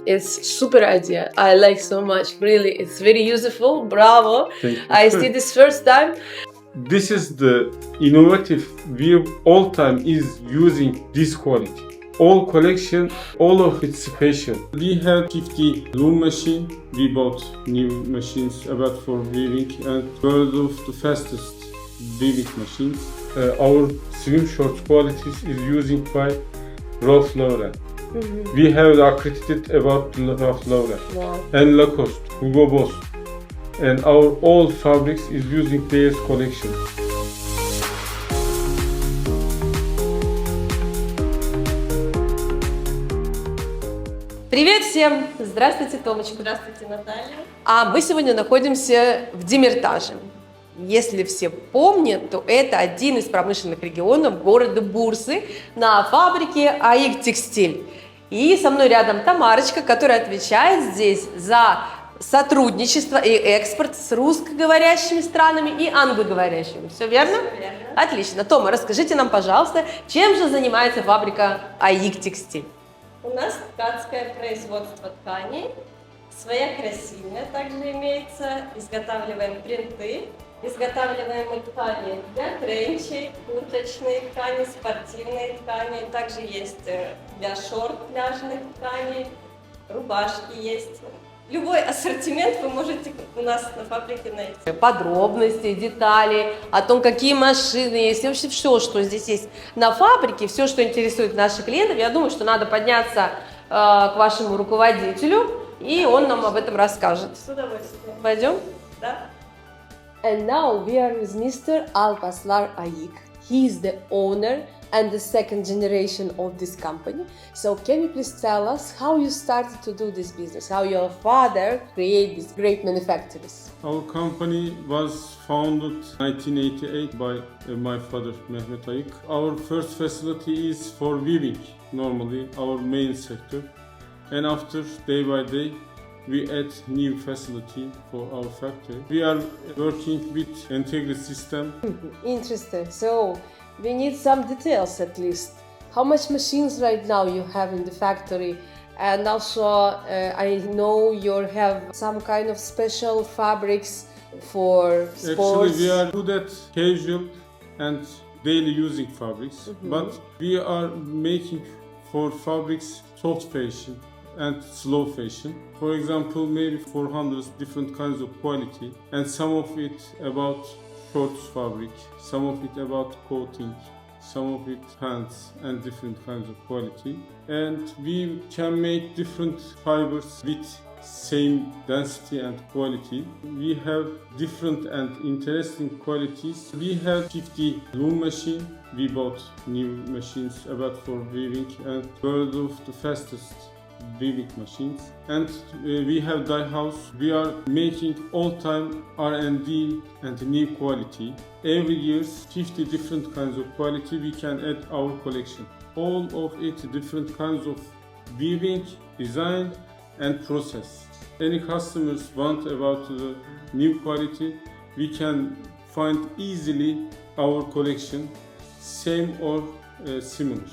It's super idea. I like so much. Really, it's very useful. Bravo. I see this first time. This is the innovative. We all time is using this quality. All collection, all of it special. We have 50 loom machine. We bought new machines about for weaving and one of the fastest weaving machines. Our swim shorts qualities is using by Ralph Lauren. We have accredited about Ralph Lauren and Lacoste, Hugo Boss, and our all fabrics is using their collection. Привет всем! Здравствуйте, Томочка. Здравствуйте, Наталья. А мы сегодня находимся в Демиртаже. Если все помнят, то это один из промышленных регионов города Бурсы на фабрике AYIK Tekstil. И со мной рядом Тамарочка, которая отвечает здесь за сотрудничество и экспорт с русскоговорящими странами и англоговорящими. Все верно? Все верно. Отлично. Тома, расскажите нам, пожалуйста, чем же занимается фабрика AYIK Tekstil? У нас ткацкое производство тканей, своя красильня также имеется, изготавливаем принты, изготавливаем мы ткани для тренчей, курточные ткани, спортивные ткани, также есть для шорт пляжных тканей, рубашки есть. Любой ассортимент вы можете у нас на фабрике найти. Подробности, детали о том, какие машины есть, и вообще все, что здесь есть на фабрике, все, что интересует наших клиентов. Я думаю, что надо подняться к вашему руководителю, и он нам об этом расскажет. С удовольствием. Пойдем? Да. And now we are with Mr. Alpaslan Ayık. He is the owner and the second generation of this company. So can you please tell us how you started to do this business? How your father created these great manufacturers? Our company was founded 1988 by my father Mehmet Ayık. Our first facility is for weaving, normally our main sector. And after day by day we add new facility for our factory. We are working with integrated system. Interesting. So we need some details at least. How much machines right now you have in the factory? And also I know you have some kind of special fabrics for sports. Actually we are good at casual and daily using fabrics, but we are making for fabrics soft fashion and slow fashion. For example, maybe 400 different kinds of quality, and some of it about shorts fabric, some of it about coating, some of it pants and different kinds of quality. And we can make different fibers with same density and quality. We have different and interesting qualities. We have 50 loom machine. We bought new machines about for weaving and world of the fastest weaving machines, and we have dye house. We are making all time R&D and new quality. Every year 50 different kinds of quality we can add our collection. All of it different kinds of weaving, design and process. Any customers want about the new quality, we can find easily our collection, same or similar.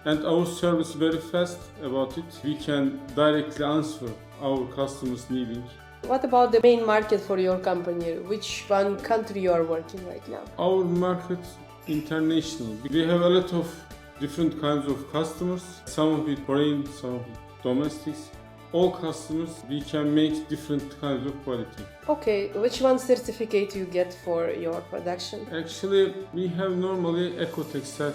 And our service very fast about it. We can directly answer our customers' needing. What about the main market for your company? Which one country you are working right now? Our market international. We have a lot of different kinds of customers. Some of it foreign, some of it domestics. All customers we can make different kinds of quality. Okay, which one certificate you get for your production? Actually, we have normally AYIK Tekstil.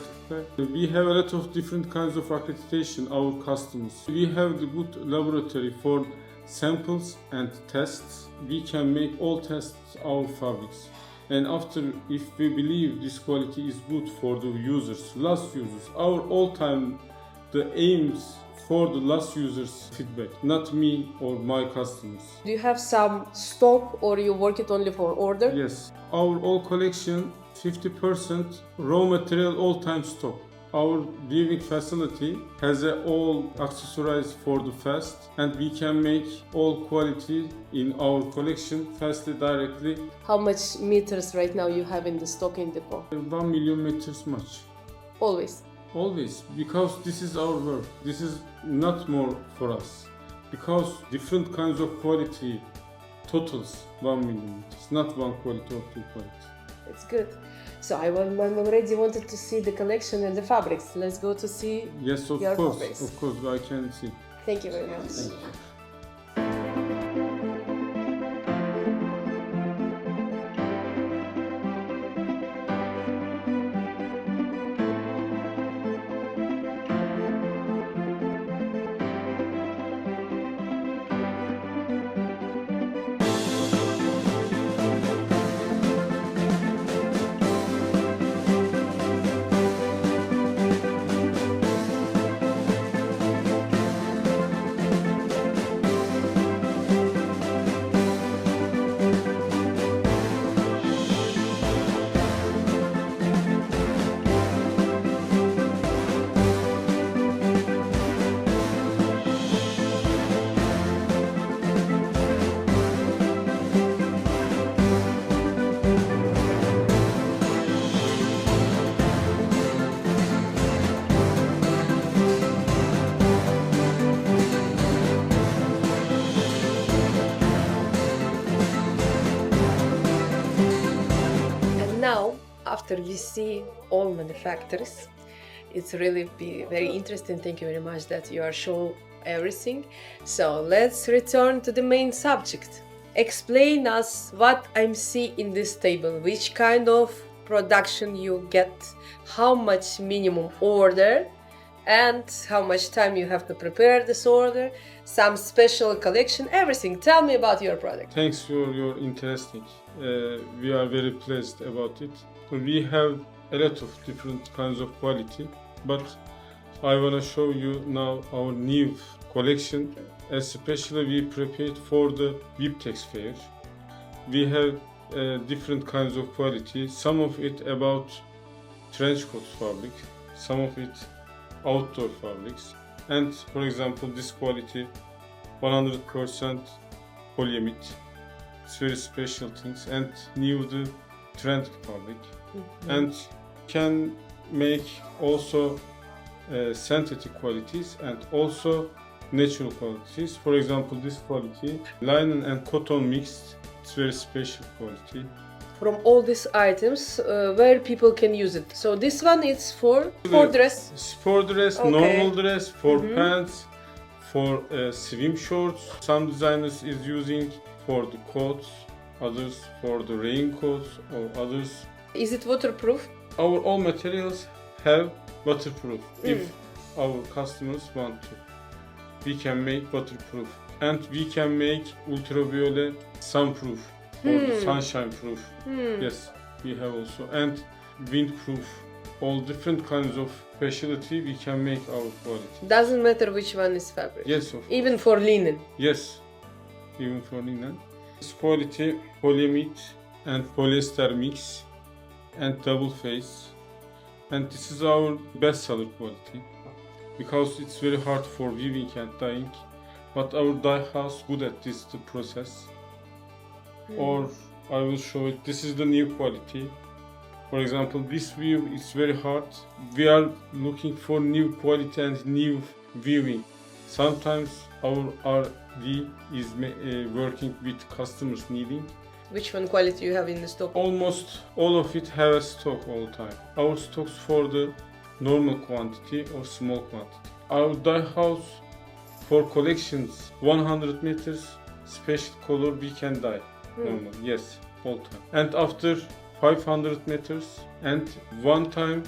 We have a lot of different kinds of accreditation, our customers. We have the good laboratory for samples and tests. We can make all tests our fabrics. And after, if we believe this quality is good for the users, last users, our all time, the aims for the last user's feedback, not me or my customers. Do you have some stock or you work it only for order? Yes, our all collection 50% raw material all time stock. Our weaving facility has a all accessories for the fast, and we can make all quality in our collection fastly directly. How much meters right now you have in the stock in depot? 1 million meters much. Always. Always, because this is our work. This is not more for us. Because different kinds of quality totals 1 million. It's not one quality or two quality. It's good. So I'm already wanted to see the collection and the fabrics. Let's go to see Yes, of your course. fabrics. Of course, I can see. Thank you very much. Now, after we see all manufacturers, it's really be very interesting. Thank you very much that you are show everything. So let's return to the main subject. Explain us what I'm see in this table. Which kind of production you get, how much minimum order, and how much time you have to prepare this order, some special collection, everything. Tell me about your product. Thanks for your interesting. We are very pleased about it. We have a lot of different kinds of quality, but I want to show you now our new collection. Especially we prepared for the AYIK Tekstil fair. We have different kinds of quality. Some of it about trench coat fabric, some of it outdoor fabrics, and for example this quality 100% polyamide. It's very special things, and new the trend fabric, and can make also synthetic qualities and also natural qualities. For example, this quality linen and cotton mixed. It's very special quality. From all these items, where people can use it. So this one is for dress. For dress, Okay. normal dress, for pants, for swim shorts. Some designers is using for the coats, others for the raincoats, or others. Is it waterproof? Our all materials have waterproof. If our customers want to, we can make waterproof, and we can make ultraviolet sunproof or the sunshine proof. Yes, we have also, and windproof. All different kinds of specialty we can make our quality. Doesn't matter which one is fabric. Yes, of Even for linen. Yes, even for linen. This quality polyamide and polyester mix and double face, and this is our best seller quality because it's very hard for weaving and dyeing, but our dye house good at this the process. Or I will show it. This is the new quality. For example, this weave is very hard. We are looking for new quality and new weaving. Sometimes our R&D is working with customers needing. Which one quality you have in the stock? Almost all of it have a stock all the time. Our stocks for the normal quantity or small quantity. Our dye house for collections 100 meters special color we can dye. Normal, yes, all time. And after 500 meters and one time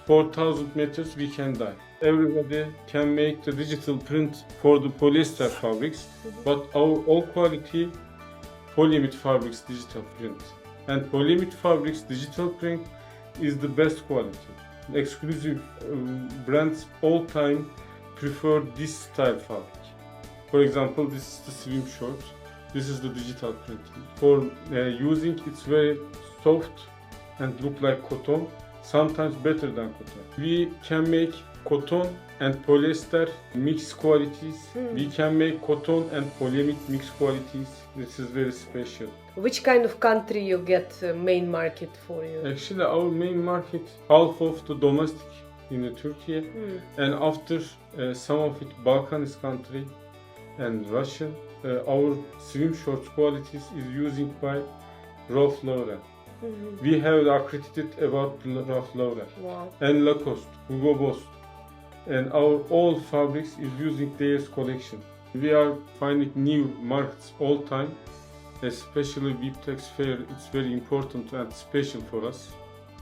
4000 meters we can dye. Everybody can make the digital print for the polyester fabrics, but our all quality polyamide fabrics digital print. And polyamide fabrics digital print is the best quality. Exclusive brands all time prefer this style fabric. For example, this is the swim short. This is the digital printing. For using, it's very soft and look like cotton, sometimes better than cotton. We can make cotton and polyester mixed qualities. We can make cotton and polyamide mixed qualities. This is very special. Which kind of country you get main market for you? Actually, our main market, half of the domestic in Turkey, and after some of it Balkans country and Russian, our swim shorts qualities is using by Ralph Lauren. We have accredited about Ralph Lauren and Lacoste, Hugo Boss, and our all fabrics is using their collection. We are finding new markets all time, especially AYIK Tekstil fair. It's very important and special for us.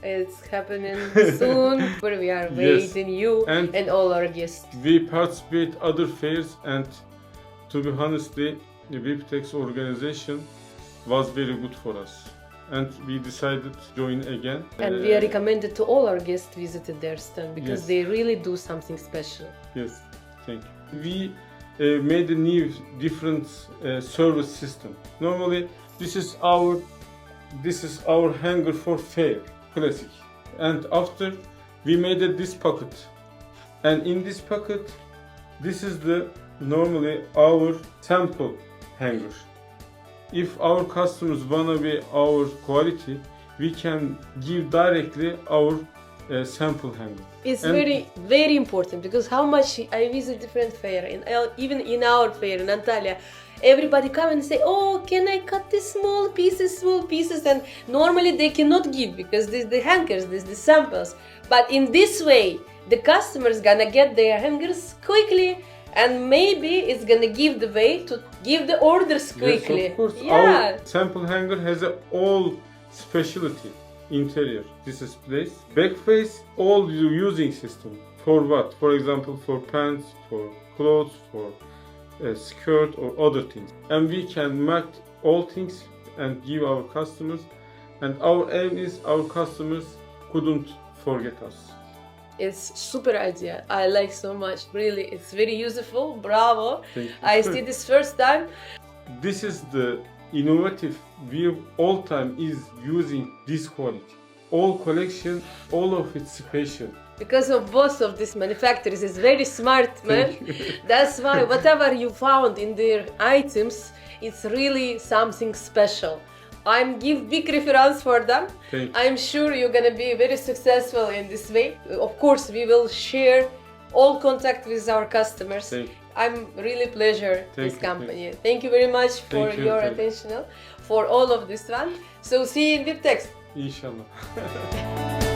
It's happening soon, but we are waiting you and all our guests. We participate other fairs, and to be honestly, the AYIK Tekstil organization was very good for us. And we decided to join again. And we are recommended to all our guests visited their stand because they really do something special. Yes, thank you. We made a new, different service system. Normally, this is our hanger for fair, classic. And after we made this pocket, and in this pocket, this is normally our sample hanger. If our customers wanna be our quality, we can give directly our sample hanger. It's very important because how much I visit different fair, even in our fair in Antalya, everybody come and say, "Oh, can I cut these small pieces?" And normally they cannot give because there's the hangers, there's the samples. But in this way, the customers gonna get their hangers quickly. And maybe it's gonna give the way to give the orders quickly. Yes, of course. Yeah. Our sample hanger has all specialty. Interior, this is place. Back face, all using system. For what? For example, for pants, for clothes, for a skirt or other things. And we can make all things and give our customers. And our aim is our customers couldn't forget us. It's super idea. I like so much. Really, it's very useful. Bravo. I see this first time. This is the innovative. We all time is using this quality. All collection, all of it special. Because of both of these manufacturers is very smart, man. That's why whatever you found in their items, it's really something special. I'm give big reference for them. I'm sure you're gonna be very successful in this way. Of course, we will share all contact with our customers. I'm really pleasure this company. Thank you very much for your attention, for all of this one. So see you in AYIK Tekstil. İnşallah.